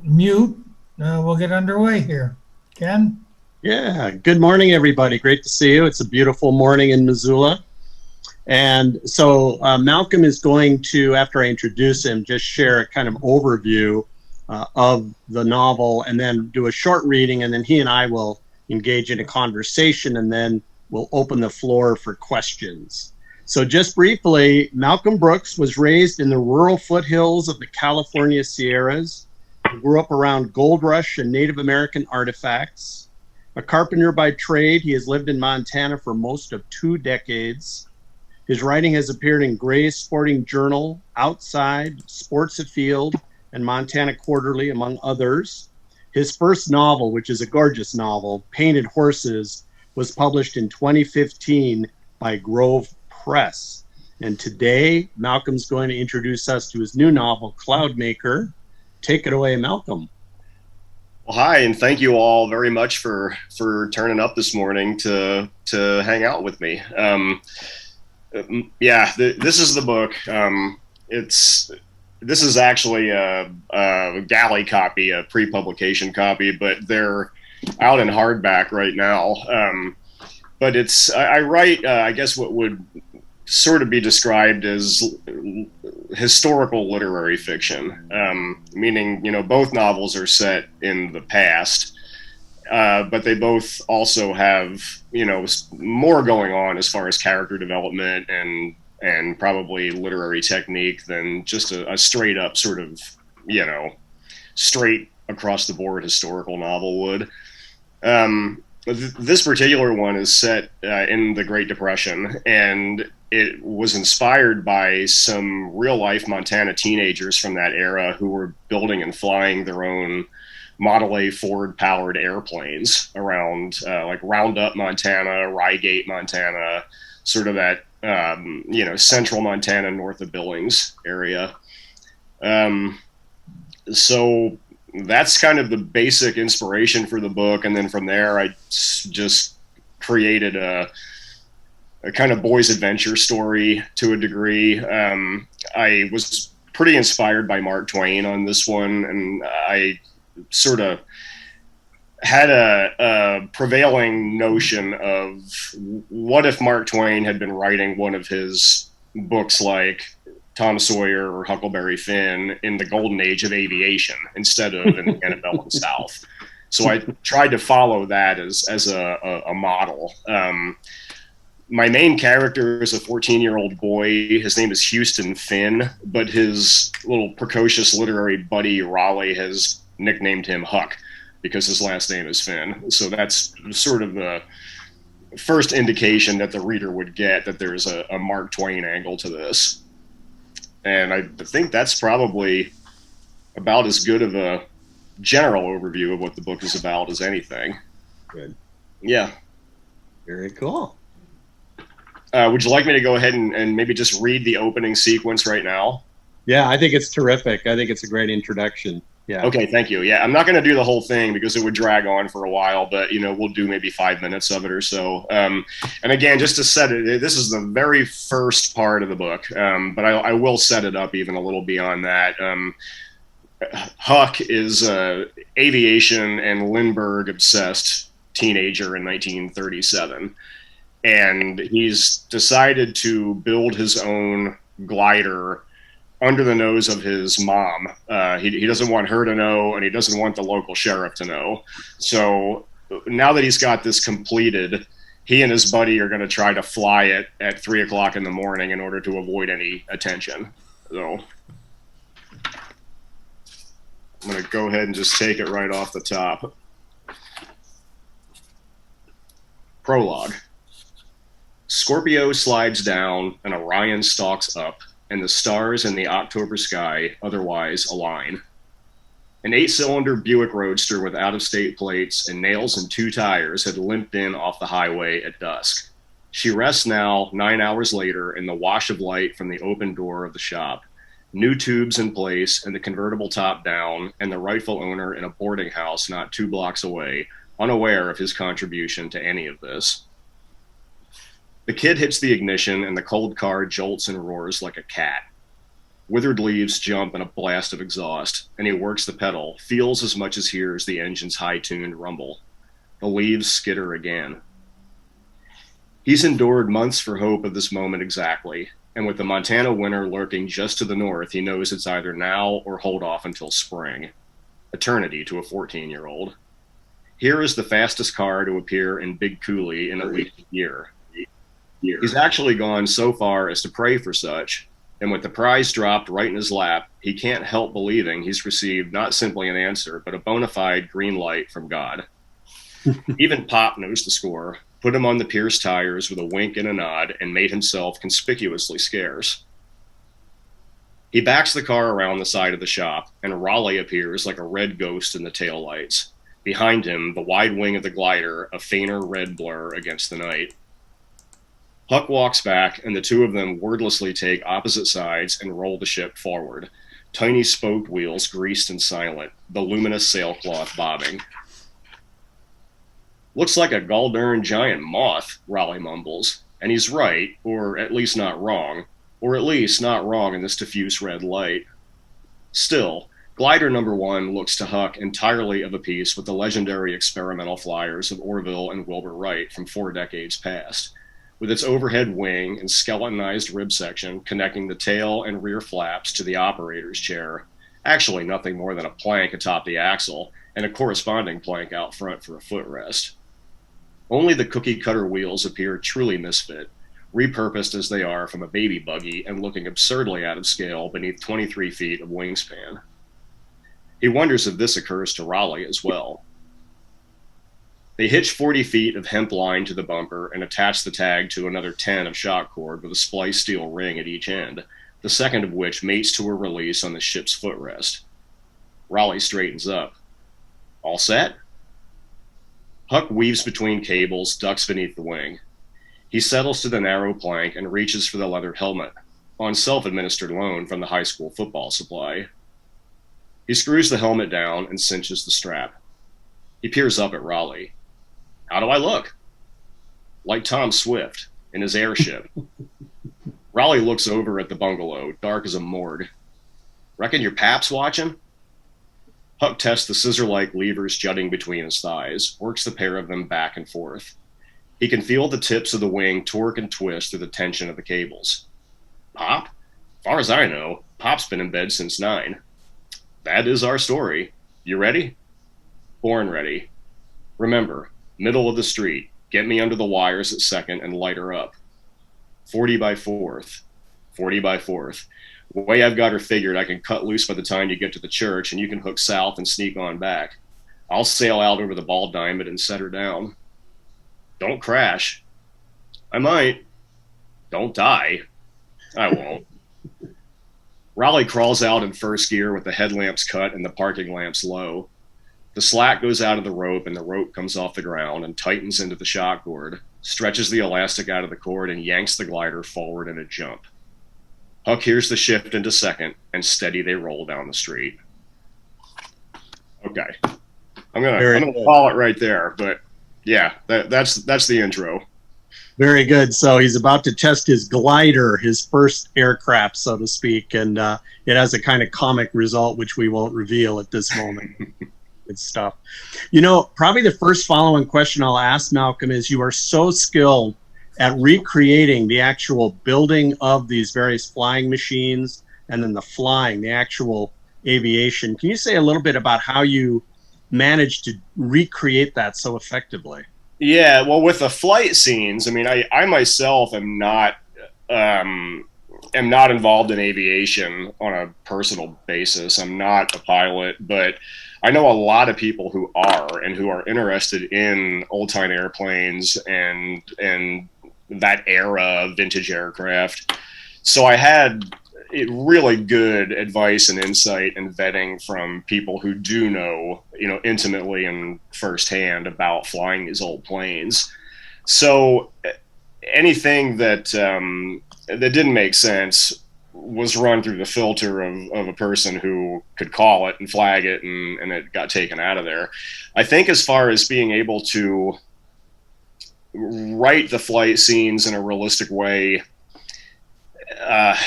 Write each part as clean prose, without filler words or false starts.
Mute. We'll get underway here. Ken? Yeah, good morning, everybody. Great to see you. It's a beautiful morning in Missoula. And so Malcolm is going to, after I introduce him, just share a kind of overview of the novel and then do a short reading. And then he and I will engage in a conversation and then we'll open the floor for questions. So just briefly, Malcolm Brooks was raised in the rural foothills of the California Sierras. He grew up around gold rush and Native American artifacts. A carpenter by trade, he has lived in Montana for most of 2 decades. His writing has appeared in Gray's Sporting Journal, Outside, Sports Afield, and Montana Quarterly, among others. His first novel, which is a gorgeous novel, Painted Horses, was published in 2015 by Grove Press. And today, Malcolm's going to introduce us to his new novel, Cloudmaker. Take it away, Malcolm. Well, hi, and thank you all very much for turning up this morning to hang out with me. This is the book. This is actually a galley copy, a pre-publication copy, but they're out in hardback right now. But I write, I guess, what would sort of be described as historical literary fiction, meaning, both novels are set in the past, but they both also have, more going on as far as character development and probably literary technique than just a straight up sort of, straight across the board historical novel would. This particular one is set in the Great Depression, and it was inspired by some real-life Montana teenagers from that era who were building and flying their own Model A Ford-powered airplanes around like Roundup, Montana, Rygate, Montana, sort of that, central Montana north of Billings area. So that's kind of the basic inspiration for the book, and then from there I just created a kind of boys adventure story to a degree. I was pretty inspired by Mark Twain on this one, and I sort of had a prevailing notion of what if Mark Twain had been writing one of his books like Tom Sawyer or Huckleberry Finn in the golden age of aviation instead of in the antebellum South. So I tried to follow that as a model. My main character is a 14-year-old boy. His name is Houston Finn, but his little precocious literary buddy Raleigh has nicknamed him Huck because his last name is Finn. So that's sort of the first indication that the reader would get that there's a Mark Twain angle to this. And I think that's probably about as good of a general overview of what the book is about as anything. Good. Yeah. Very cool. Would you like me to go ahead and maybe just read the opening sequence right now? Yeah, I think it's terrific. I think it's a great introduction. Yeah. Okay, thank you. Yeah, I'm not going to do the whole thing because it would drag on for a while, but we'll do maybe 5 minutes of it or so. And again, just to set it, this is the very first part of the book, but I will set it up even a little beyond that. Huck is a aviation and Lindbergh obsessed teenager in 1937, and he's decided to build his own glider under the nose of his mom. He doesn't want her to know, and he doesn't want the local sheriff to know. So now that he's got this completed, he and his buddy are going to try to fly it at 3 o'clock in the morning in order to avoid any attention. So I'm going to go ahead and just take it right off the top. Prologue. Scorpio slides down and Orion stalks up, and the stars in the October sky otherwise align. An 8-cylinder Buick Roadster with out-of-state plates and nails and 2 tires had limped in off the highway at dusk. She rests now, 9 hours later, in the wash of light from the open door of the shop. New tubes in place and the convertible top down, and the rightful owner in a boarding house not 2 blocks away, unaware of his contribution to any of this. The kid hits the ignition, and the cold car jolts and roars like a cat. Withered leaves jump in a blast of exhaust, and he works the pedal, feels as much as hears the engine's high-tuned rumble. The leaves skitter again. He's endured months for hope of this moment exactly, and with the Montana winter lurking just to the north, he knows it's either now or hold off until spring. Eternity to a 14-year-old. Here is the fastest car to appear in Big Coulee in at least a year. He's actually gone so far as to pray for such, and with the prize dropped right in his lap, he can't help believing he's received not simply an answer, but a bona fide green light from God. Even Pop knows the score, put him on the Pierce tires with a wink and a nod, and made himself conspicuously scarce. He backs the car around the side of the shop, and Raleigh appears like a red ghost in the taillights. Behind him, the wide wing of the glider, a fainter red blur against the night. Huck walks back, and the two of them wordlessly take opposite sides and roll the ship forward. Tiny spoked wheels greased and silent, the luminous sailcloth bobbing. Looks like a gall-darn giant moth, Raleigh mumbles. And he's right, or at least not wrong. Or at least not wrong in this diffuse red light. Still, glider number 1 looks to Huck entirely of a piece with the legendary experimental flyers of Orville and Wilbur Wright from 4 decades past, with its overhead wing and skeletonized rib section connecting the tail and rear flaps to the operator's chair. Actually nothing more than a plank atop the axle, and a corresponding plank out front for a footrest. Only the cookie-cutter wheels appear truly misfit, repurposed as they are from a baby buggy and looking absurdly out of scale beneath 23 feet of wingspan. He wonders if this occurs to Raleigh as well. They hitch 40 feet of hemp line to the bumper and attach the tag to another 10 of shock cord with a spliced steel ring at each end, the second of which mates to a release on the ship's footrest. Raleigh straightens up. All set? Huck weaves between cables, ducks beneath the wing. He settles to the narrow plank and reaches for the leather helmet, on self-administered loan from the high school football supply. He screws the helmet down and cinches the strap. He peers up at Raleigh. How do I look? Like Tom Swift in his airship. Raleigh looks over at the bungalow, dark as a morgue. Reckon your pap's watching? Huck tests the scissor-like levers jutting between his thighs, works the pair of them back and forth. He can feel the tips of the wing torque and twist through the tension of the cables. Pop? As far as I know, Pop's been in bed since 9. That is our story. You ready? Born ready. Remember, middle of the street. Get me under the wires at 2nd and light her up. 40 by 4th. 40 by 4th. The way I've got her figured, I can cut loose by the time you get to the church, and you can hook south and sneak on back. I'll sail out over the Ball Diamond and set her down. Don't crash. I might. Don't die. I won't. Raleigh crawls out in first gear with the headlamps cut and the parking lamps low. The slack goes out of the rope, and the rope comes off the ground and tightens into the shock cord, stretches the elastic out of the cord, and yanks the glider forward in a jump. Huck hears the shift into 2nd, and steady they roll down the street. Okay. I'm gonna call it right there, but yeah, that's the intro. Very good. So he's about to test his glider, his first aircraft, so to speak, and it has a kind of comic result, which we won't reveal at this moment. Good stuff. You know, probably the first following question I'll ask, Malcolm, is you are so skilled at recreating the actual building of these various flying machines and then the flying, the actual aviation. Can you say a little bit about how you managed to recreate that so effectively? Yeah, well, with the flight scenes, I mean, I myself am not involved in aviation on a personal basis. I'm not a pilot, but I know a lot of people who are and who are interested in old-time airplanes and that era of vintage aircraft. So I had really good advice and insight and vetting from people who do know, intimately and firsthand about flying these old planes. So anything that didn't make sense was run through the filter of a person who could call it and flag it, and it got taken out of there. I think as far as being able to write the flight scenes in a realistic way,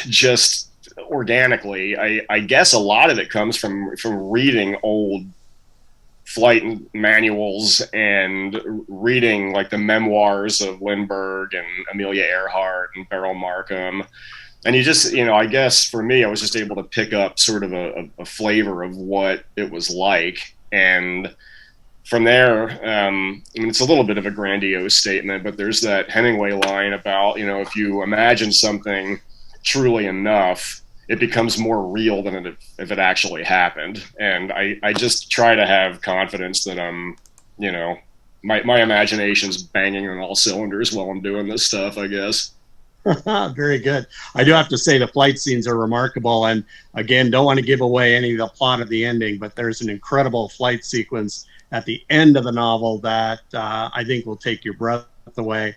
just organically. I guess a lot of it comes from reading old flight manuals and reading like the memoirs of Lindbergh and Amelia Earhart and Beryl Markham. And you just, I guess for me, I was just able to pick up sort of a flavor of what it was like. And from there, I mean, it's a little bit of a grandiose statement, but there's that Hemingway line about, if you imagine something truly enough, it becomes more real than if it actually happened. And I just try to have confidence that my imagination's banging on all cylinders while I'm doing this stuff, I guess. Very good. I do have to say the flight scenes are remarkable. And again, don't want to give away any of the plot of the ending, but there's an incredible flight sequence at the end of the novel that I think will take your breath away.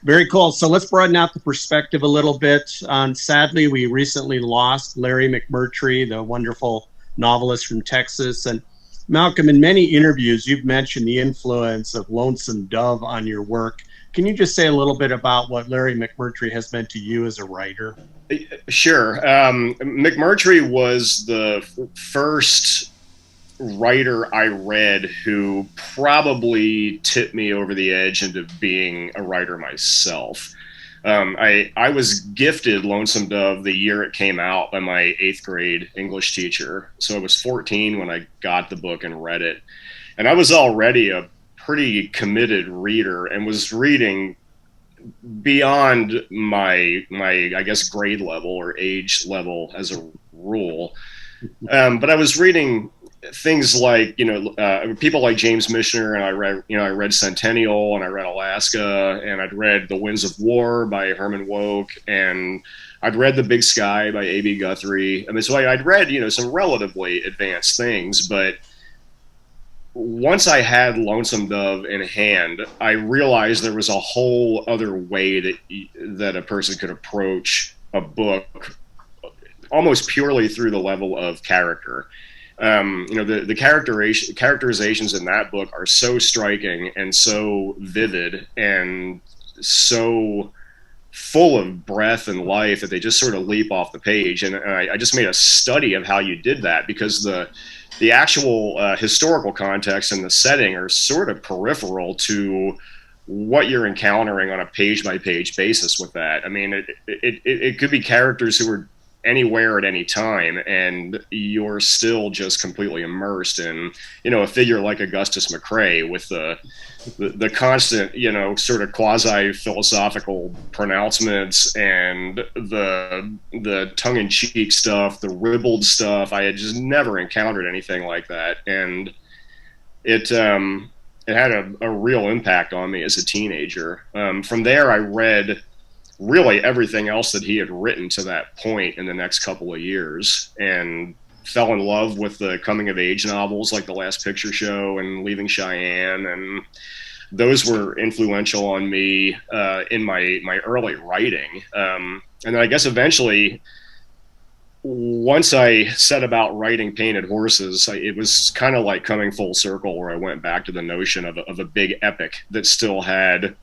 Very cool. So let's broaden out the perspective a little bit. Sadly, we recently lost Larry McMurtry, the wonderful novelist from Texas. And Malcolm, in many interviews, you've mentioned the influence of Lonesome Dove on your work. Can you just say a little bit about what Larry McMurtry has meant to you as a writer? Sure. McMurtry was the first writer I read who probably tipped me over the edge into being a writer myself. I was gifted Lonesome Dove the year it came out by my 8th grade English teacher. So I was 14 when I got the book and read it. And I was already a pretty committed reader and was reading beyond my I guess grade level or age level as a rule. But I was reading things like people like James Michener, and I read Centennial, and I read Alaska, and I'd read The Winds of War by Herman Wouk, and I'd read The Big Sky by A.B. Guthrie. I mean, so I'd read some relatively advanced things, but once I had Lonesome Dove in hand, I realized there was a whole other way that a person could approach a book, almost purely through the level of character. The characterizations in that book are so striking and so vivid and so full of breath and life that they just sort of leap off the page. And I just made a study of how you did that, because the actual historical context and the setting are sort of peripheral to what you're encountering on a page-by-page basis with that. I mean, it could be characters who are anywhere at any time, and you're still just completely immersed in a figure like Augustus McCrae with the constant sort of quasi philosophical pronouncements and the tongue-in-cheek stuff, the ribald stuff. I had just never encountered anything like that, and it had a real impact on me as a teenager. From there, I read really everything else that he had written to that point in the next couple of years, and fell in love with the coming of age novels like The Last Picture Show and Leaving Cheyenne, and those were influential on me in my early writing. And then I guess eventually, once I set about writing Painted Horses, it was kind of like coming full circle, where I went back to the notion of a big epic that still had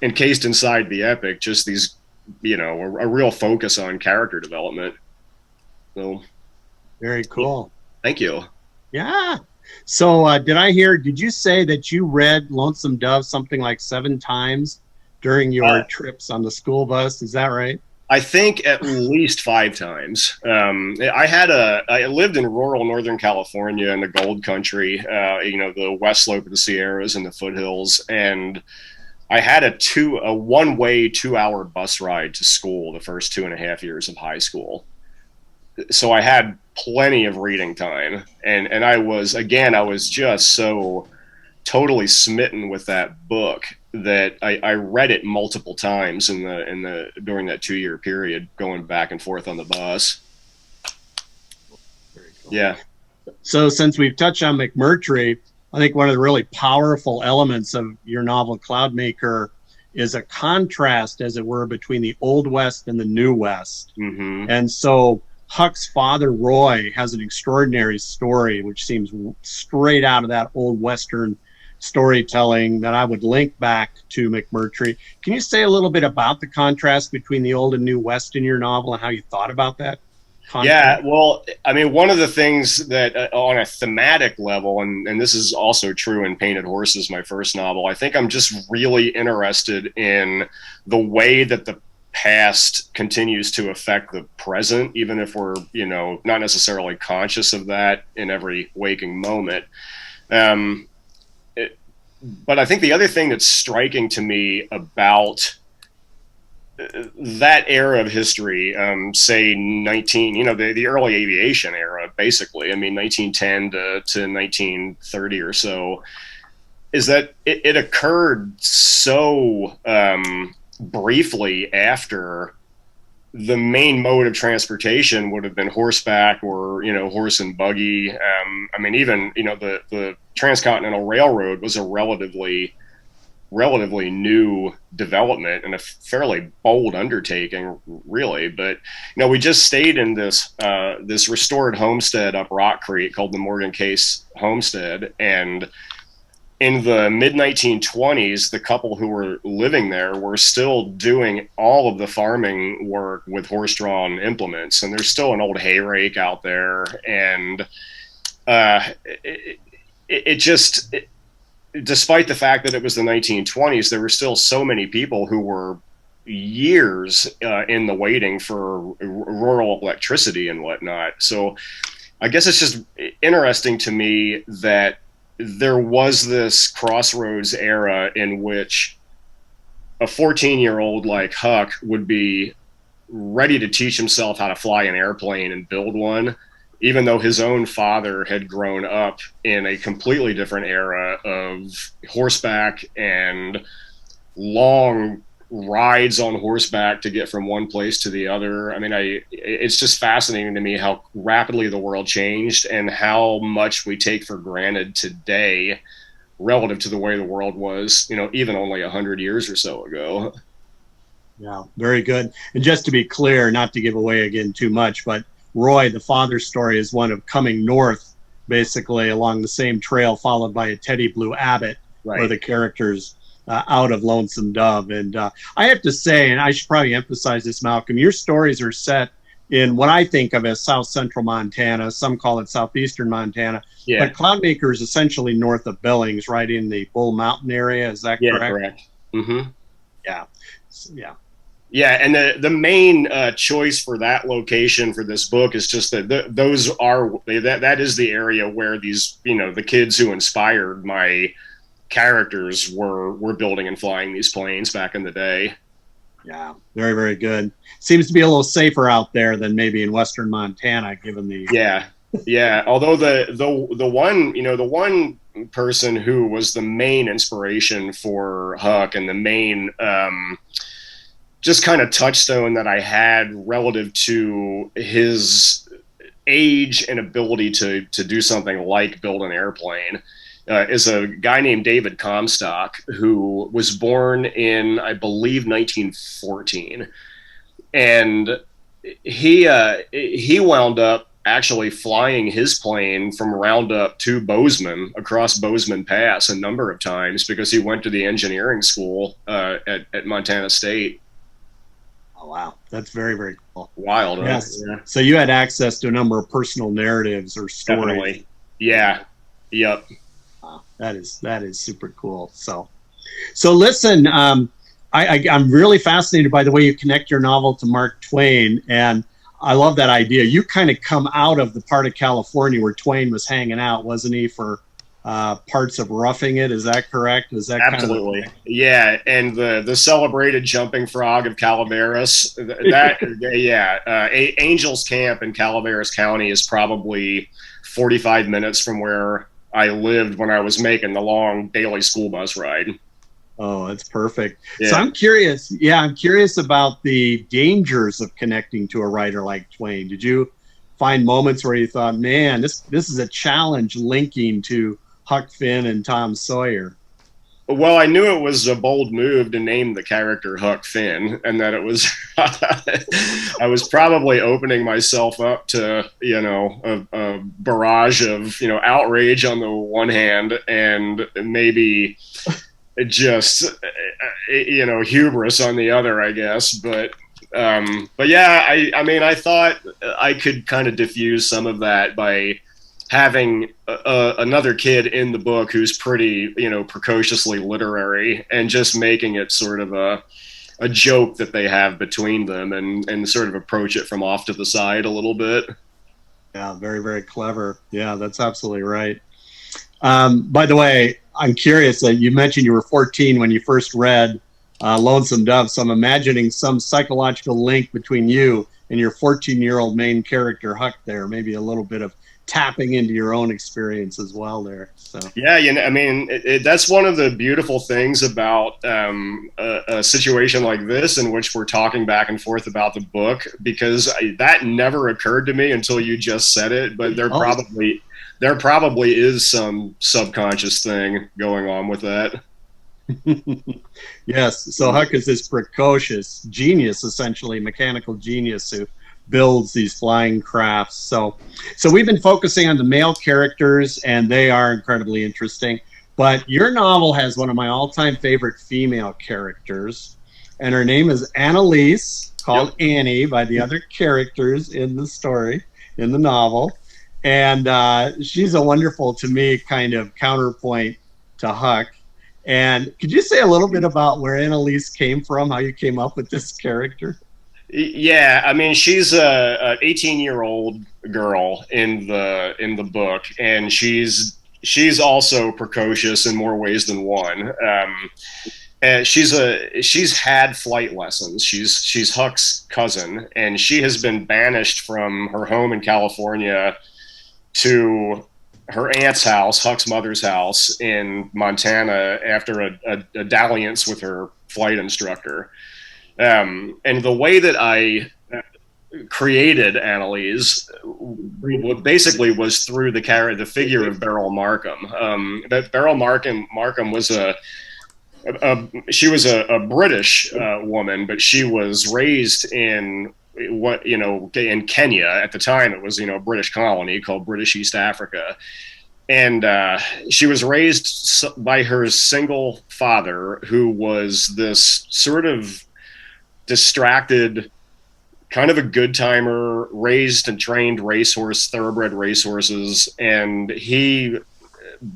encased inside the epic just these a real focus on character development. So very cool. Thank you. Yeah. So did you say that you read Lonesome Dove something like 7 times during your trips on the school bus? Is that right? I think at least 5 times. I lived in rural Northern California in the Gold Country, the west slope of the Sierras and the foothills, and I had a one-way 2-hour bus ride to school the first 2.5 years of high school. So I had plenty of reading time, and I was just so totally smitten with that book that I read it multiple times during that 2-year period, going back and forth on the bus. Very cool. Yeah. So since we've touched on McMurtry, I think one of the really powerful elements of your novel Cloudmaker is a contrast, as it were, between the Old West and the New West. Mm-hmm. And so Huck's father, Roy, has an extraordinary story, which seems straight out of that old Western storytelling that I would link back to McMurtry. Can you say a little bit about the contrast between the Old and New West in your novel and how you thought about that Yeah, contrast? well, I mean, one of the things that on a thematic level, and this is also true in Painted Horses, my first novel, I think I'm just really interested in the way that the past continues to affect the present, even if we're, not necessarily conscious of that in every waking moment. Um, but I think the other thing that's striking to me about that era of history, say 19, the early aviation era, basically, I mean, 1910 to 1930 or so, is that it occurred so briefly after the main mode of transportation would have been horseback or, horse and buggy. I mean, even, the Transcontinental Railroad was a relatively new development and a fairly bold undertaking, really. But we just stayed in this restored homestead up Rock Creek called the Morgan Case Homestead, and in the mid 1920s, the couple who were living there were still doing all of the farming work with horse-drawn implements, and there's still an old hay rake out there, and despite the fact that it was the 1920s, there were still so many people who were years in the waiting for rural electricity and whatnot. So I guess it's just interesting to me that there was this crossroads era in which a 14-year-old like Huck would be ready to teach himself how to fly an airplane and build one, even though his own father had grown up in a completely different era of horseback and long rides on horseback to get from one place to the other. I mean, it's just fascinating to me how rapidly the world changed and how much we take for granted today relative to the way the world was, even only 100 years or so ago. Yeah, very good. And just to be clear, not to give away again too much, but Roy, the father's story, is one of coming north, basically along the same trail, followed by a Teddy Blue Abbott, Right. where the characters out of Lonesome Dove. And I have to say, and I should probably emphasize this, Malcolm, your stories are set in what I think of as South Central Montana. Some call it Southeastern Montana. Yeah. But Cloudmaker is essentially north of Billings, right in the Bull Mountain area. Is that correct? Yeah, correct. Mm-hmm. Yeah. Yeah. Yeah, and the main choice for that location for this book is just that that is the area where these, the kids who inspired my characters were building and flying these planes back in the day. Yeah, very, very good. Seems to be a little safer out there than maybe in Western Montana, given the Yeah. Although the one person who was the main inspiration for Huck and the main just kind of touchstone that I had relative to his age and ability to do something like build an airplane is a guy named David Comstock, who was born in, I believe, 1914. And he wound up actually flying his plane from Roundup to Bozeman, across Bozeman Pass, a number of times because he went to the engineering school at Montana State. Oh, wow. That's very, very cool. Wild, huh? Yes. Yeah. So you had access to a number of personal narratives or stories. Definitely. Yeah. Yep. Wow. That is super cool. So listen, I'm really fascinated by the way you connect your novel to Mark Twain, and I love that idea. You kind of come out of the part of California where Twain was hanging out, wasn't he, for parts of Roughing It? Is that correct? Is that absolutely? Kind of yeah, and the celebrated jumping frog of Calaveras. That Angels Camp in Calaveras County is probably 45 minutes from where I lived when I was making the long daily school bus ride. Oh, that's perfect. Yeah. So I'm curious. Yeah, I'm curious about the dangers of connecting to a writer like Twain. Did you find moments where you thought, man, this is a challenge linking to Huck Finn and Tom Sawyer? Well, I knew it was a bold move to name the character Huck Finn, and that it was I was probably opening myself up to, you know, a barrage of, you know, outrage on the one hand, and maybe just, you know, hubris on the other, I guess. But yeah, I mean, I thought I could kind of diffuse some of that by having another kid in the book who's pretty, you know, precociously literary, and just making it sort of a joke that they have between them, and sort of approach it from off to the side a little bit. Yeah, very, very clever. Yeah, that's absolutely right. By the way, I'm curious that you mentioned you were 14 when you first read Lonesome Dove. So I'm imagining some psychological link between you and your 14-year-old main character, Huck, there. Maybe a little bit of tapping into your own experience as well there. So Yeah, you know, I mean, that's one of the beautiful things about a situation like this, in which we're talking back and forth about the book, because that never occurred to me until you just said it. But there probably is some subconscious thing going on with that. yes, so Huck is this precocious genius, essentially mechanical genius, who builds these flying crafts. So we've been focusing on the male characters, and they are incredibly interesting. But your novel has one of my all-time favorite female characters, and her name is Annalise, called Annie by the other characters in the story, in the novel. And she's a wonderful, to me, kind of counterpoint to Huck. And could you say a little bit about where Annalise came from, how you came up with this character? Yeah, I mean, she's a 18-year-old girl in the book, and she's also precocious in more ways than one. And she's had flight lessons. She's Huck's cousin, and she has been banished from her home in California to her aunt's house, Huck's mother's house in Montana, after a dalliance with her flight instructor. And the way that I created Annalise basically was through the figure of Beryl Markham. That Beryl Markham was she was a British woman, but she was raised in in Kenya. At the time, it was, a British colony called British East Africa. And she was raised by her single father, who was this sort of distracted, kind of a good timer, raised and trained thoroughbred racehorses. And he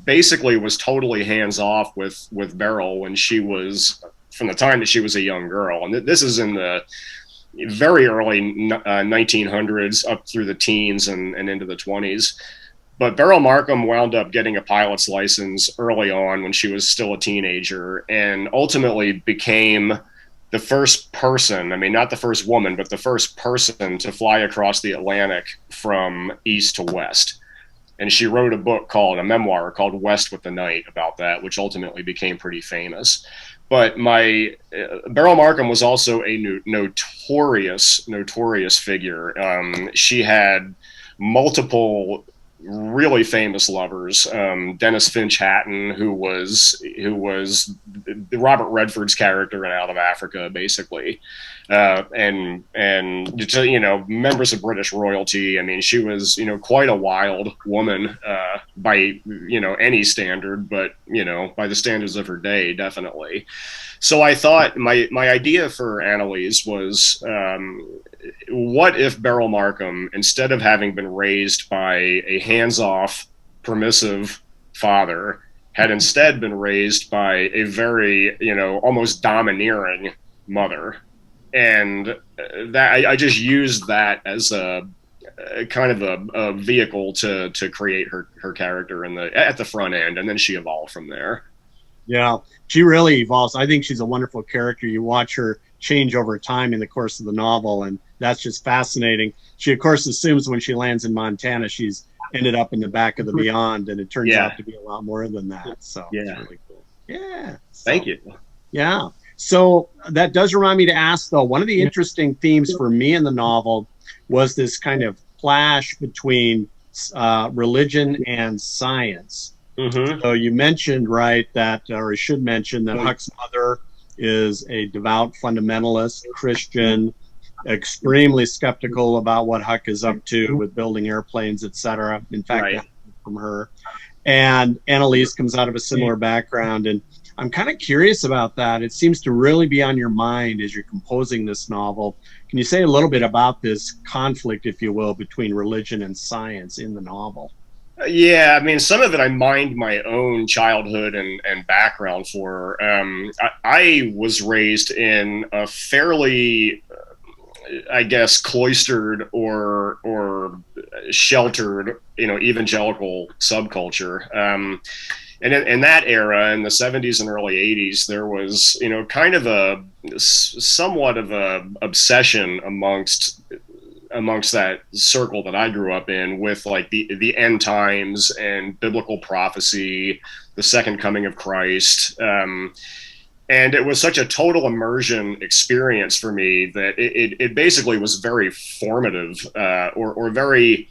basically was totally hands off with Beryl from the time that she was a young girl. And this is in the very early 1900s up through the teens and into the 20s. But Beryl Markham wound up getting a pilot's license early on when she was still a teenager, and ultimately became the first person, I mean, not the first woman, but the first person to fly across the Atlantic from east to west. And she wrote a memoir called West with the Night about that, which ultimately became pretty famous. But Beryl Markham was also a notorious figure. She had multiple really famous lovers. Dennis Finch Hatton, who was Robert Redford's character in Out of Africa, basically, and members of British royalty. I mean, she was quite a wild woman by any standard, but by the standards of her day, definitely. So I thought my idea for Annalise was, what if Beryl Markham, instead of having been raised by a hands-off, permissive father, had instead been raised by a very, almost domineering mother? And that I just used that as a kind of a vehicle to create her character at the front end, and then she evolved from there. Yeah, she really evolves. I think she's a wonderful character. You watch her change over time in the course of the novel, and that's just fascinating. She, of course, assumes when she lands in Montana, she's ended up in the back of the Beyond, and it turns out to be a lot more than that. So it's really cool. Yeah. Thank you. Yeah. So that does remind me to ask, though, one of the interesting themes for me in the novel was this kind of clash between religion and science. Mm-hmm. So you mentioned, right, that, or I should mention that Huck's mother is a devout fundamentalist Christian, extremely skeptical about what Huck is up to with building airplanes, etc. In fact, Right. that from her. And Annalise comes out of a similar background. And I'm kind of curious about that. It seems to really be on your mind as you're composing this novel. Can you say a little bit about this conflict, if you will, between religion and science in the novel? Yeah, I mean, some of it I mined my own childhood and background for. I was raised in a fairly, I guess, cloistered or sheltered, evangelical subculture. And in that era, in the 70s and early 80s, there was, kind of somewhat of a obsession amongst that circle that I grew up in with like the end times and biblical prophecy, the second coming of Christ. And it was such a total immersion experience for me that it basically was very formative, or very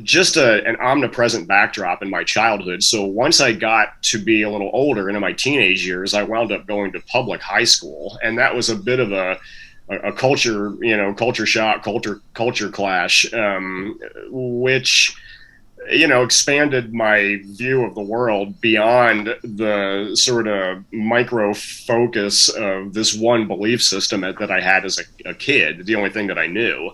just an omnipresent backdrop in my childhood. So once I got to be a little older, into my teenage years, I wound up going to public high school, and that was a bit of a culture, culture shock, culture clash, which, expanded my view of the world beyond the sort of micro focus of this one belief system that I had as a kid, the only thing that I knew.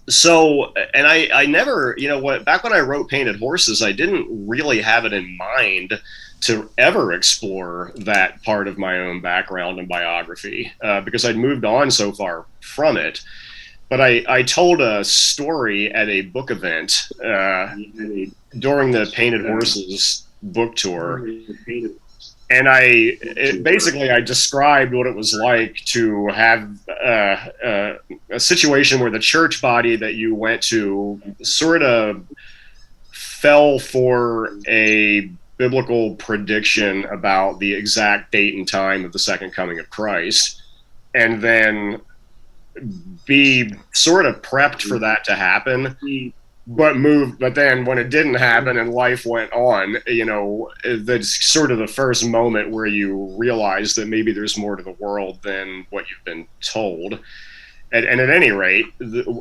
So, and I never, back when I wrote Painted Horses, I didn't really have it in mind to ever explore that part of my own background and biography, because I'd moved on so far from it. But I told a story at a book event during the Painted Horses book tour, and I described what it was like to have a situation where the church body that you went to sort of fell for a biblical prediction about the exact date and time of the second coming of Christ, and then be sort of prepped for that to happen, but then when it didn't happen and life went on, that's sort of the first moment where you realize that maybe there's more to the world than what you've been told. And at any rate,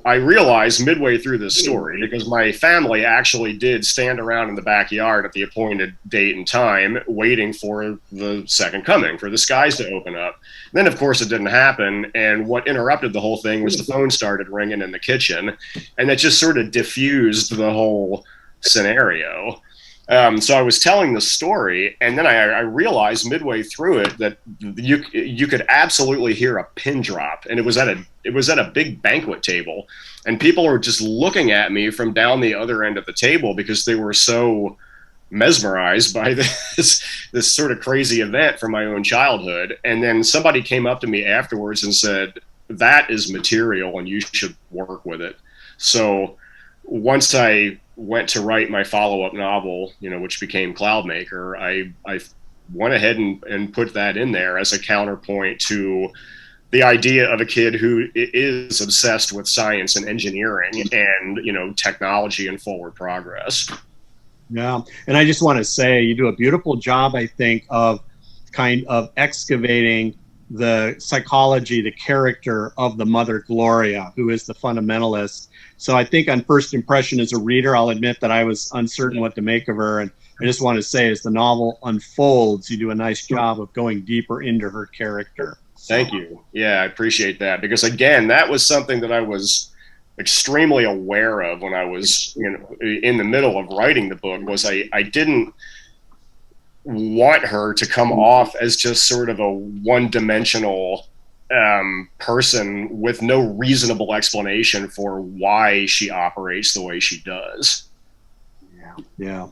I realized midway through this story, because my family actually did stand around in the backyard at the appointed date and time, waiting for the second coming, for the skies to open up. Then, of course, it didn't happen. And what interrupted the whole thing was the phone started ringing in the kitchen. And that just sort of diffused the whole scenario. So I was telling the story, and then I realized midway through it that you could absolutely hear a pin drop, and it was at a big banquet table, and people were just looking at me from down the other end of the table because they were so mesmerized by this sort of crazy event from my own childhood. And then somebody came up to me afterwards and said, "That is material, and you should work with it." So once I went to write my follow-up novel, which became Cloudmaker, I went ahead and put that in there as a counterpoint to the idea of a kid who is obsessed with science and engineering and, technology and forward progress. Yeah. And I just want to say you do a beautiful job, I think, of kind of excavating the psychology, the character of the mother Gloria, who is the fundamentalist. So I think on first impression as a reader, I'll admit that I was uncertain what to make of her. And I just want to say, as the novel unfolds, you do a nice job of going deeper into her character. Thank you. Yeah, I appreciate that. Because again, that was something that I was extremely aware of when I was in the middle of writing the book, was I didn't want her to come off as just sort of a one-dimensional person with no reasonable explanation for why she operates the way she does. Yeah.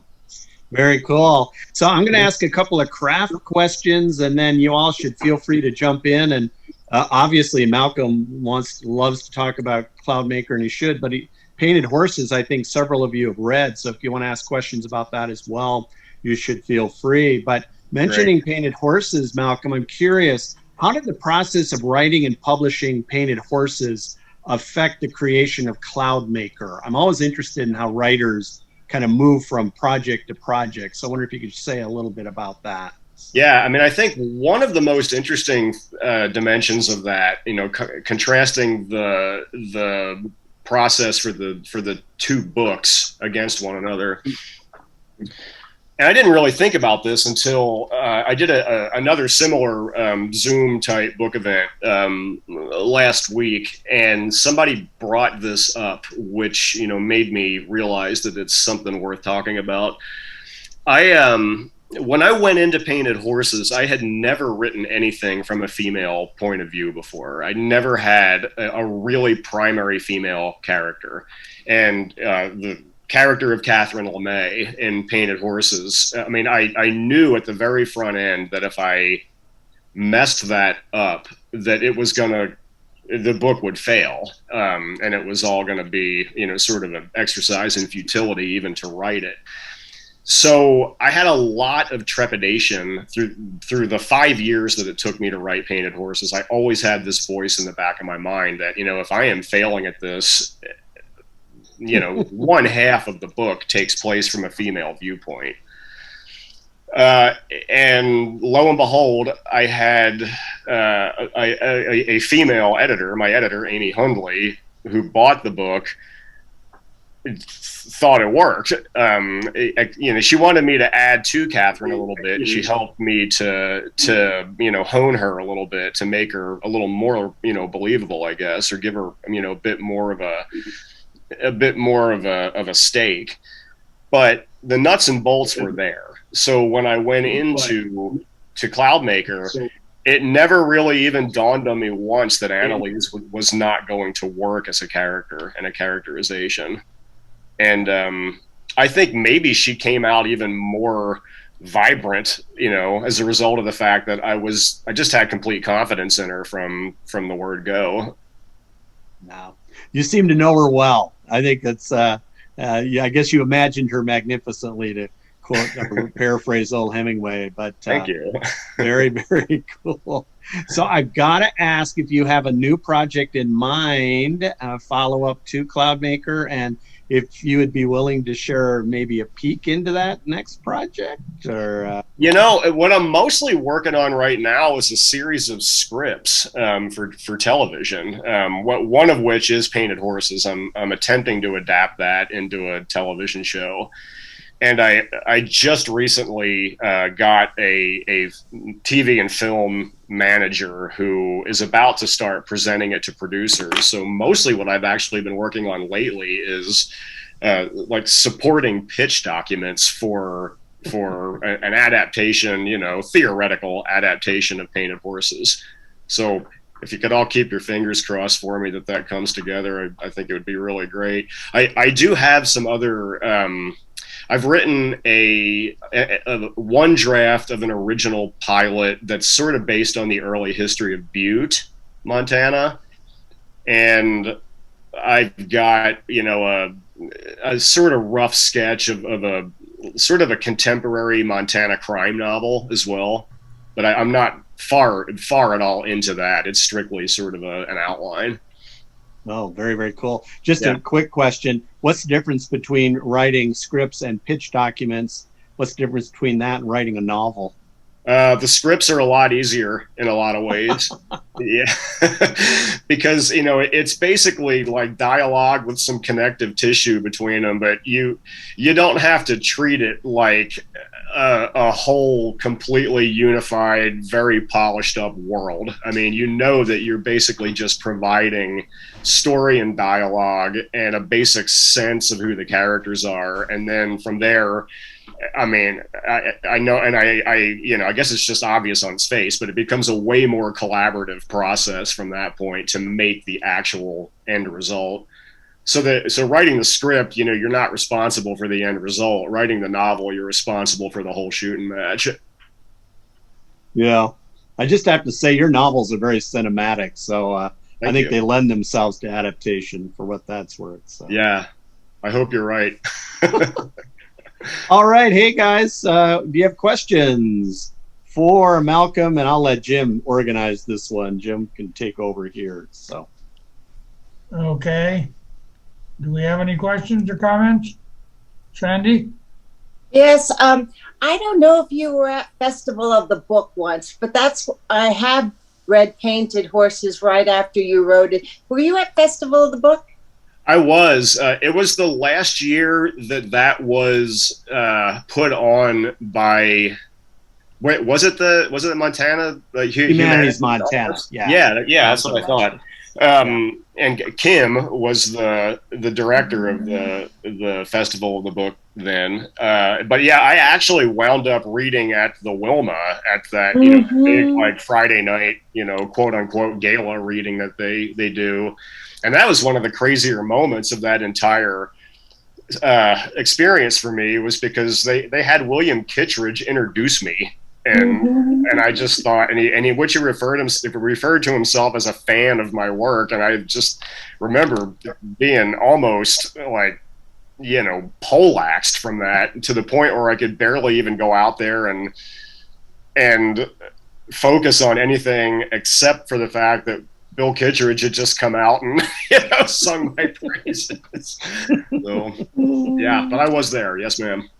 Very cool. So I'm going to ask a couple of craft questions, and then you all should feel free to jump in. And obviously, Malcolm loves to talk about Cloudmaker, and he should. But Painted Horses, I think several of you have read. So if you want to ask questions about that as well, you should feel free. But mentioning Great. Painted Horses, Malcolm, I'm curious, how did the process of writing and publishing Painted Horses affect the creation of Cloudmaker? I'm always interested in how writers kind of move from project to project. So I wonder if you could say a little bit about that. Yeah, I mean, I think one of the most interesting dimensions of that, you know, contrasting the process for the two books against one another. And I didn't really think about this until I did another similar Zoom type book event last week, and somebody brought this up, which, you know, made me realize that it's something worth talking about. When I went into Painted Horses, I had never written anything from a female point of view before. I never had a really primary female character, and the character of Catherine LeMay in Painted Horses, I mean, I knew at the very front end that if I messed that up, that the book would fail, and it was all going to be, you know, sort of an exercise in futility even to write it. So I had a lot of trepidation through the 5 years that it took me to write Painted Horses. I always had this voice in the back of my mind that, you know, if I am failing at this, you know, one half of the book takes place from a female viewpoint. And lo and behold, I had a female editor, my editor, Amy Hundley, who bought the book, thought it worked. You know, she wanted me to add to Catherine a little bit. She helped me to you know, hone her a little bit to make her a little more, you know, believable, I guess, or give her, you know, a bit more of a stake. But the nuts and bolts were there. So when I went into Cloudmaker, it never really even dawned on me once that Annalise was not going to work as a character and a characterization. And I think maybe she came out even more vibrant, you know, as a result of the fact that I just had complete confidence in her from the word go. Now, you seem to know her well. I think that's, yeah, I guess you imagined her magnificently, to quote or paraphrase old Hemingway. But thank you. Very, very cool. So I've got to ask if you have a new project in mind, follow up to Cloudmaker, and if you would be willing to share maybe a peek into that next project, or you know, what I'm mostly working on right now is a series of scripts for television. One of which is Painted Horses. I'm attempting to adapt that into a television show, and I just recently got a TV and film manager who is about to start presenting it to producers. So mostly what I've actually been working on lately is like supporting pitch documents for an adaptation, you know, theoretical adaptation of Painted Horses. So if you could all keep your fingers crossed for me that comes together, I think it would be really great. I do have some other I've written a one draft of an original pilot that's sort of based on the early history of Butte, Montana, and I've got, you know, a sort of rough sketch of a sort of a contemporary Montana crime novel as well, but I'm not far at all into that. It's strictly sort of an outline. Oh, very, very cool. Just a quick question. What's the difference between writing scripts and pitch documents? What's the difference between that and writing a novel? The scripts are a lot easier in a lot of ways. Yeah, because, you know, it's basically like dialogue with some connective tissue between them, but you don't have to treat it like a whole completely unified, very polished up world. I mean, you know that you're basically just providing story and dialogue and a basic sense of who the characters are, and then from there, I mean, I know, and I, you know, I guess it's just obvious on its face, but it becomes a way more collaborative process from that point to make the actual end result. So writing the script, you know, you're not responsible for the end result. Writing the novel, you're responsible for the whole shooting match. Yeah, I just have to say your novels are very cinematic, so I think they lend themselves to adaptation for what that's worth. So. Yeah, I hope you're right. All right. Hey, guys, do you have questions for Malcolm? And I'll let Jim organize this one. Jim can take over here. So, Okay. Do we have any questions or comments? Sandy? Yes, I don't know if you were at Festival of the Book once, but I have read Painted Horses right after you wrote it. Were you at Festival of the Book? I was. It was the last year that was put on by. Wait, was it Montana? Humanities Montana. Yeah. That's what I thought. And Kim was the director of the Festival of the Book then. But yeah, I actually wound up reading at the Wilma at that big like Friday night quote unquote gala reading that they do, and that was one of the crazier moments of that entire experience for me, was because they had William Kittredge introduce me. And I just thought, and he which he referred to himself as a fan of my work, and I just remember being almost like poleaxed from that, to the point where I could barely even go out there and focus on anything except for the fact that Bill Kittredge had just come out and sung my praises. So yeah, but I was there, yes, ma'am.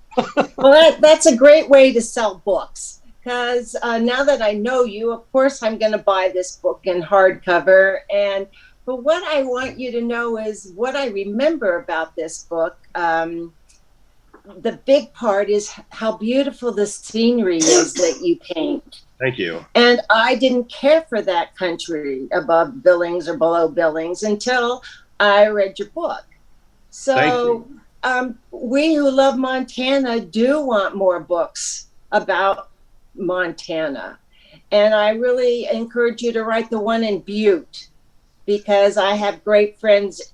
Well, that's a great way to sell books. Because now that I know you, of course, I'm going to buy this book in hardcover. But what I want you to know is what I remember about this book. The big part is how beautiful the scenery is that you paint. Thank you. And I didn't care for that country above Billings or below Billings until I read your book. So we who love Montana do want more books about Montana, and I really encourage you to write the one in Butte, because I have great friends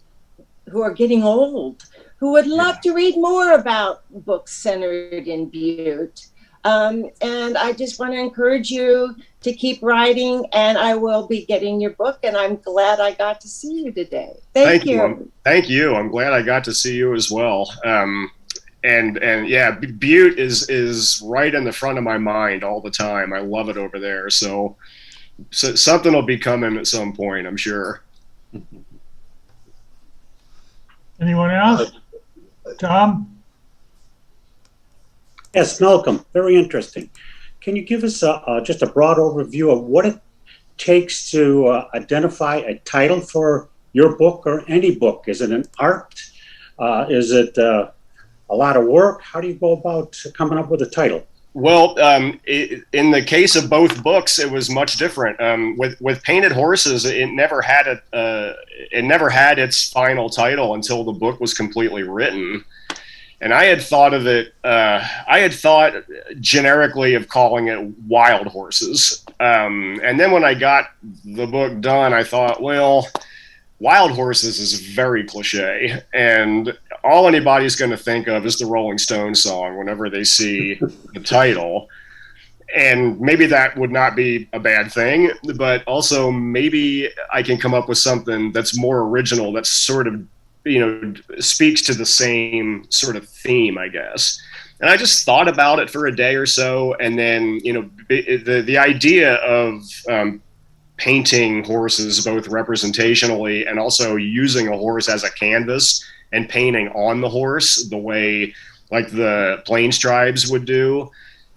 who are getting old who would love to read more about books centered in Butte. And I just want to encourage you to keep writing, and I will be getting your book, and I'm glad I got to see you today. Thank you. Thank you. I'm glad I got to see you as well. And yeah, Butte is right in the front of my mind all the time. I love it over there. So something will be coming at some point, I'm sure. Anyone else? Tom? Yes, Malcolm, very interesting. Can you give us just a broad overview of what it takes to identify a title for your book or any book? Is it an art? Is it a lot of work? How do you go about coming up with a title? Well, in the case of both books, it was much different. With Painted Horses, it never had its final title until the book was completely written. And I had thought of it. I had thought generically of calling it Wild Horses. And then when I got the book done, I thought, well, Wild Horses is very cliche, and all anybody's going to think of is the Rolling Stones song whenever they see the title. And maybe that would not be a bad thing, but also maybe I can come up with something that's more original, that's sort of, speaks to the same sort of theme, I guess. And I just thought about it for a day or so, and then, the idea of painting horses both representationally and also using a horse as a canvas and painting on the horse the way like the Plains tribes would do.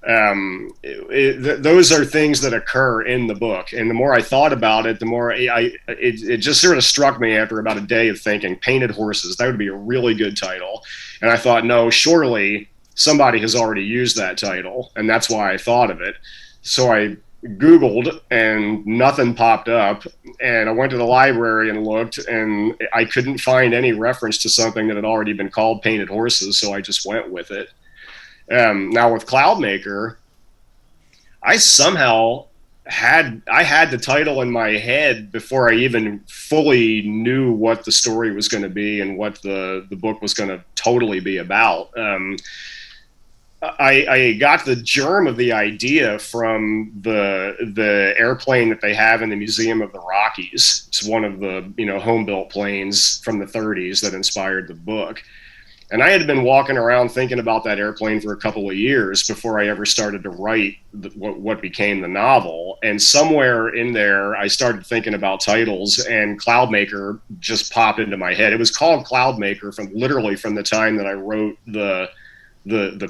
Those are things that occur in the book. And the more I thought about it, the more it just sort of struck me after about a day of thinking, Painted Horses, that would be a really good title. And I thought, no, surely somebody has already used that title. And that's why I thought of it. So I Googled and nothing popped up, and I went to the library and looked, and I couldn't find any reference to something that had already been called Painted Horses, so I just went with it. Now with Cloudmaker, I somehow had the title in my head before I even fully knew what the story was going to be and what the book was going to totally be about. I got the germ of the idea from the airplane that they have in the Museum of the Rockies. It's one of the home built planes from the 30s that inspired the book. And I had been walking around thinking about that airplane for a couple of years before I ever started to write what became the novel. And somewhere in there, I started thinking about titles, and Cloudmaker just popped into my head. It was called Cloudmaker literally from the time that I wrote the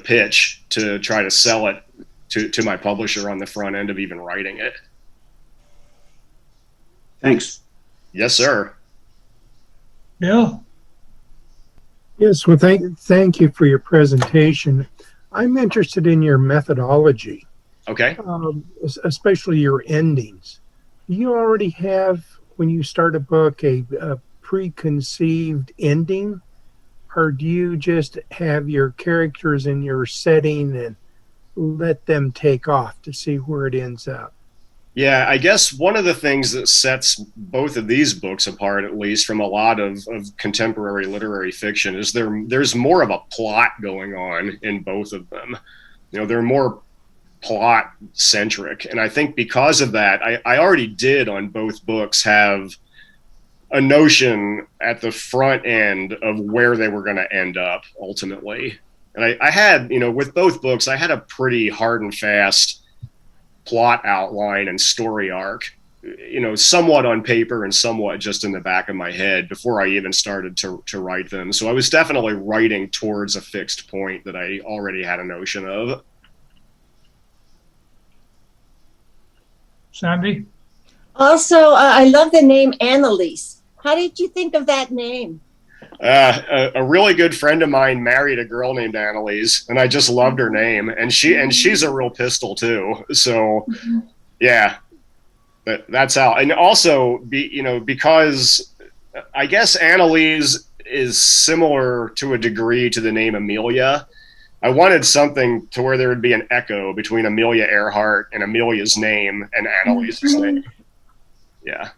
pitch to try to sell it to my publisher on the front end of even writing it. Thanks. Yes, sir. Bill? Yes, well, thank you for your presentation. I'm interested in your methodology, Okay. especially your endings. Do you already have, when you start a book, a preconceived ending? Or do you just have your characters in your setting and let them take off to see where it ends up? Yeah, I guess one of the things that sets both of these books apart, at least from a lot of contemporary literary fiction, is there's more of a plot going on in both of them. You know, they're more plot centric. And I think because of that, I already did on both books have a notion at the front end of where they were going to end up ultimately. And I had, you know, with both books, I had a pretty hard and fast plot outline and story arc, you know, somewhat on paper and somewhat just in the back of my head before I even started to write them. So I was definitely writing towards a fixed point that I already had a notion of. Sandy? Also, I love the name Annalise. How did you think of that name? A really good friend of mine married a girl named Annalise, and I just loved her name. And she's a real pistol too. So, yeah, that's how. And also, because I guess Annalise is similar to a degree to the name Amelia. I wanted something to where there would be an echo between Amelia Earhart and Amelia's name and Annalise's name. Yeah.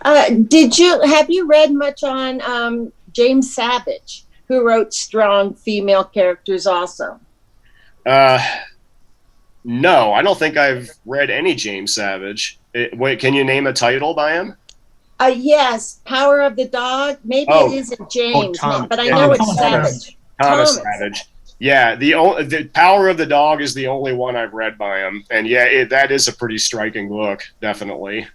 Have you read much on James Savage, who wrote strong female characters also? No, I don't think I've read any James Savage. Wait, can you name a title by him? Yes, Power of the Dog. Maybe it isn't James, but I know it's Savage. Thomas Savage. Yeah, the Power of the Dog is the only one I've read by him, and yeah, that is a pretty striking book, definitely.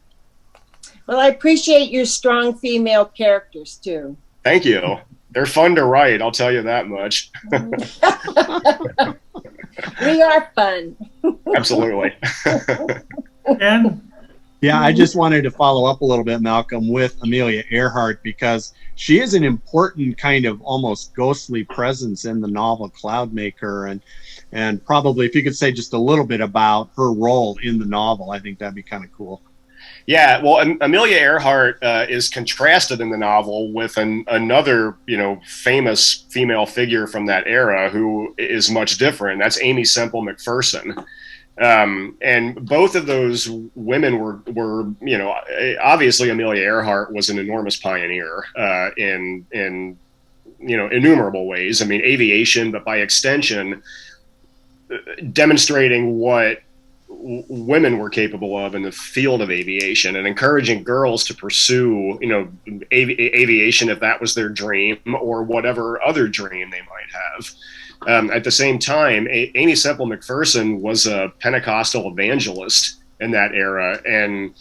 Well, I appreciate your strong female characters too. Thank you. They're fun to write, I'll tell you that much. We are fun. Absolutely. Ken? Yeah, I just wanted to follow up a little bit, Malcolm, with Amelia Earhart, because she is an important kind of almost ghostly presence in the novel Cloudmaker, and probably if you could say just a little bit about her role in the novel, I think that'd be kind of cool. Yeah, well, Amelia Earhart is contrasted in the novel with another, famous female figure from that era who is much different. That's Aimee Semple McPherson. And both of those women were obviously Amelia Earhart was an enormous pioneer in innumerable ways. I mean, aviation, but by extension, demonstrating what women were capable of in the field of aviation and encouraging girls to pursue, aviation if that was their dream or whatever other dream they might have. At the same time, Aimee Semple McPherson was a Pentecostal evangelist in that era, and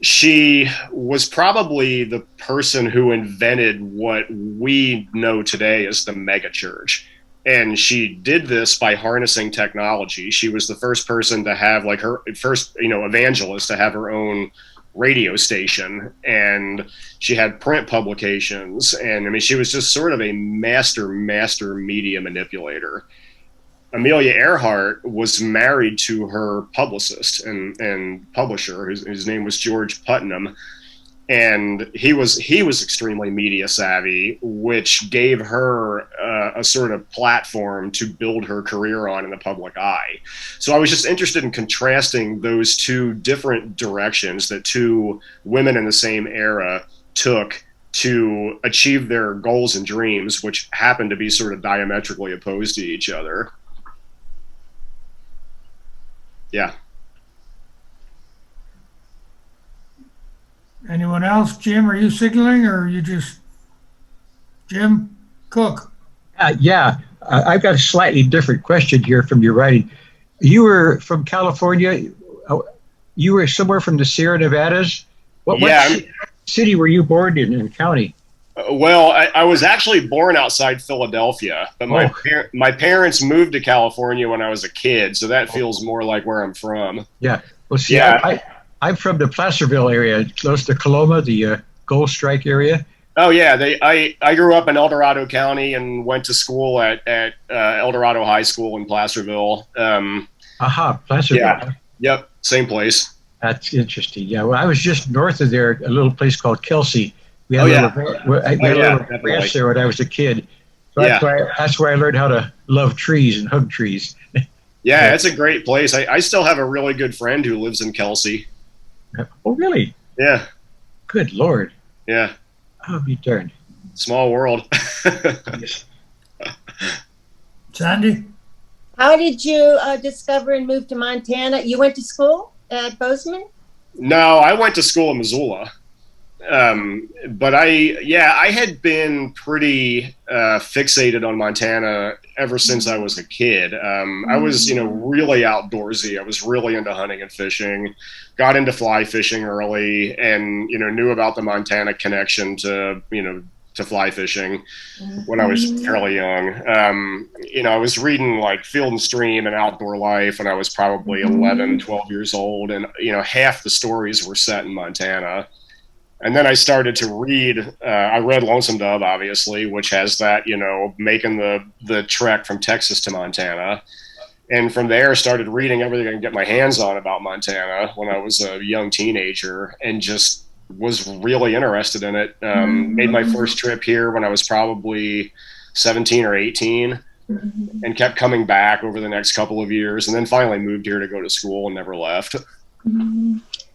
she was probably the person who invented what we know today as the megachurch. And she did this by harnessing technology. She was the first person to have, like, her first, evangelist to have her own radio station, and she had print publications. And I mean, she was just sort of a master media manipulator. Amelia Earhart was married to her publicist and publisher, whose name was George Putnam. And he was extremely media savvy, which gave her a sort of platform to build her career on in the public eye. So I was just interested in contrasting those two different directions that two women in the same era took to achieve their goals and dreams, which happened to be sort of diametrically opposed to each other. Yeah. Anyone else? Jim, are you signaling or are you just... Jim? Cook. I've got a slightly different question here from your writing. You were from California. You were somewhere from the Sierra Nevadas. What city were you born in the county? Well, I was actually born outside Philadelphia, but my parents moved to California when I was a kid, so that feels more like where I'm from. Yeah. Well, see, I'm from the Placerville area, close to Coloma, the Gold Strike area. Oh yeah, I grew up in El Dorado County and went to school at El Dorado High School in Placerville. Placerville. Yeah. Yep, same place. That's interesting. Yeah, well, I was just north of there, a little place called Kelsey. We had a little ranch there when I was a kid. So that's where I learned how to love trees and hug trees. Yeah, it's a great place. I still have a really good friend who lives in Kelsey. Oh, really? Yeah. Good Lord. Yeah. Oh, be darned. Small world. Sandy? How did you discover and move to Montana? You went to school at Bozeman? No, I went to school in Missoula. But I had been pretty fixated on Montana ever since I was a kid. I was, really outdoorsy. I was really into hunting and fishing, got into fly fishing early, and, knew about the Montana connection to fly fishing when I was fairly young. I was reading like Field and Stream and Outdoor Life when I was probably 11, 12 years old. And, half the stories were set in Montana. And then I started to read, I read Lonesome Dove, obviously, which has that, making the trek from Texas to Montana. And from there, started reading everything I could get my hands on about Montana when I was a young teenager, and just was really interested in it. Made my first trip here when I was probably 17 or 18, and kept coming back over the next couple of years, and then finally moved here to go to school and never left.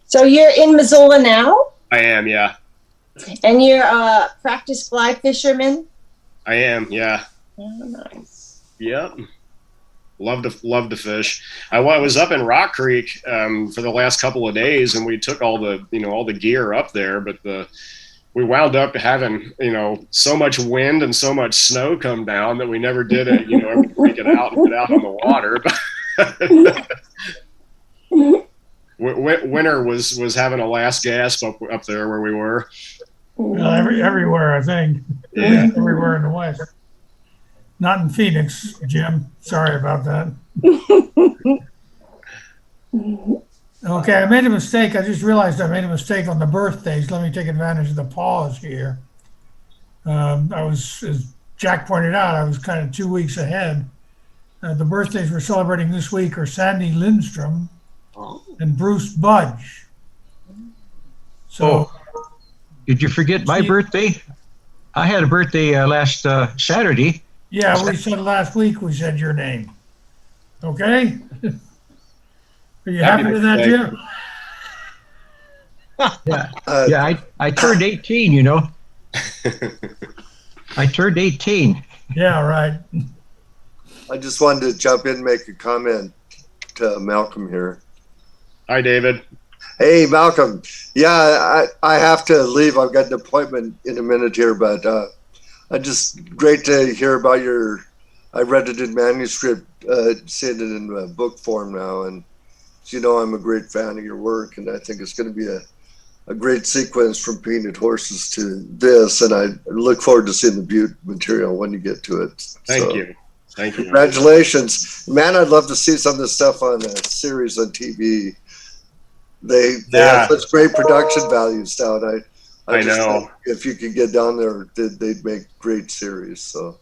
So you're in Missoula now? I am, yeah. And you're a practice fly fisherman? I am, yeah. Oh, nice. Yep. Love to fish. I was up in Rock Creek for the last couple of days, and we took all the gear up there, but we wound up having so much wind and so much snow come down that we never did it. Ever break it out and get out on the water. Winter was having a last gasp up there where we were. Well, everywhere, I think. Yeah. Everywhere in the West. Not in Phoenix, Jim. Sorry about that. Okay, I made a mistake. I just realized I made a mistake on the birthdays. Let me take advantage of the pause here. As Jack pointed out, I was kind of 2 weeks ahead. The birthdays we're celebrating this week are Sandy Lindstrom and Bruce Budge. So, did you forget my birthday? I had a birthday last Saturday. Yeah, we said last week we said your name. Okay? Are you happy with that, Jim? Yeah, I turned 18, I turned 18. Yeah, right. I just wanted to jump in and make a comment to Malcolm here. Hi, David. Hey, Malcolm. Yeah, I have to leave. I've got an appointment in a minute here, but just great to hear about I read it in manuscript, seeing it in book form now. And I'm a great fan of your work, and I think it's going to be a great sequence from Painted Horses to this. And I look forward to seeing the Butte material when you get to it. Thank you. Congratulations. Man, I'd love to see some of this stuff on a series on TV. They have such great production values down. I know. If you could get down there, they'd make great series. So.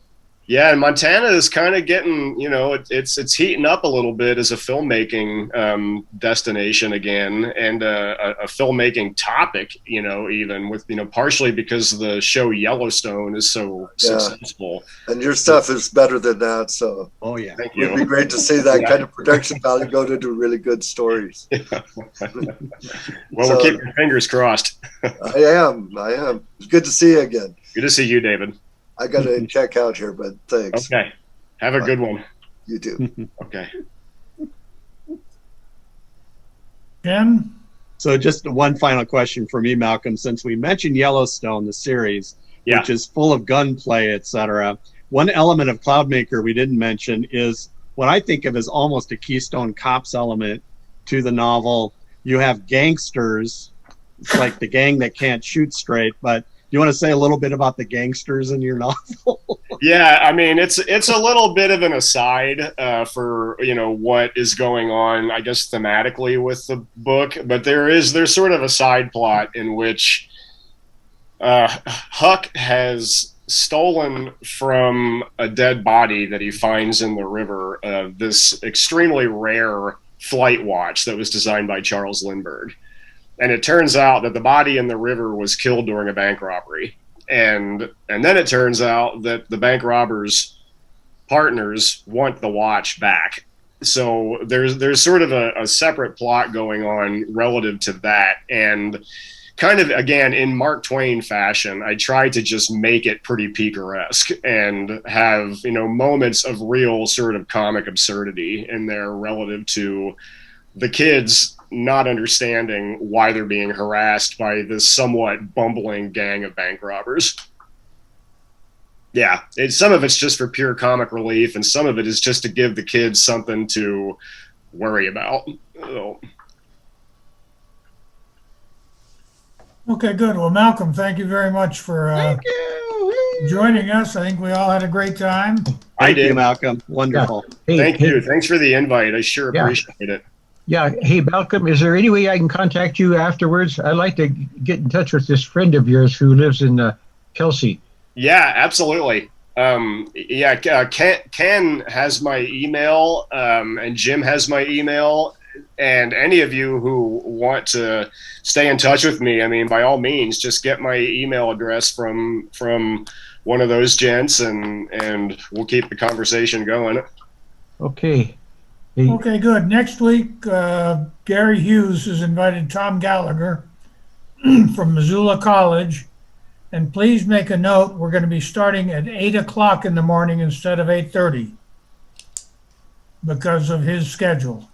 Yeah, and Montana is kind of getting, it's heating up a little bit as a filmmaking destination again, and a filmmaking topic, even with, partially because the show Yellowstone is so successful. And your stuff is better than that, so. Oh, yeah. Thank you. It'd be great to see that kind of production value go into really good stories. Well, we're keeping our fingers crossed. I am. It's good to see you again. Good to see you, David. I got to check out here, but thanks. Okay. Have a good one. You too. Okay. Ken? So just one final question for me, Malcolm. Since we mentioned Yellowstone, the series, Yeah. which is full of gunplay, etc. One element of Cloudmaker we didn't mention is what I think of as almost a Keystone Cops element to the novel. You have gangsters. It's like the gang that can't shoot straight, but you want to say a little bit about the gangsters in your novel? Yeah, I mean, it's a little bit of an aside for, you know, what is going on, I guess, thematically with the book, but there's sort of a side plot in which Huck has stolen from a dead body that he finds in the river this extremely rare flight watch that was designed by Charles Lindbergh. And it turns out that the body in the river was killed during a bank robbery. And then it turns out that the bank robbers' partners want the watch back. So there's sort of a separate plot going on relative to that. And kind of, again, in Mark Twain fashion, I tried to just make it pretty picaresque and have, you know, moments of real sort of comic absurdity in there relative to the kids not understanding why they're being harassed by this somewhat bumbling gang of bank robbers. Yeah, some of it's just for pure comic relief, and some of it is just to give the kids something to worry about. So. Okay, good. Well, Malcolm, thank you very much for joining us. I think we all had a great time. I did, Malcolm. Wonderful. Hey, Thank you. Thanks for the invite. I sure appreciate it. Yeah. Hey, Malcolm, is there any way I can contact you afterwards? I'd like to get in touch with this friend of yours who lives in Kelsey. Yeah, absolutely. Ken has my email, and Jim has my email. And any of you who want to stay in touch with me, I mean, by all means, just get my email address from one of those gents, and we'll keep the conversation going. Okay. Okay, good. Next week, Gary Hughes has invited Tom Gallagher from Missoula College. And please make a note, we're going to be starting at 8 o'clock in the morning instead of 8:30 because of his schedule.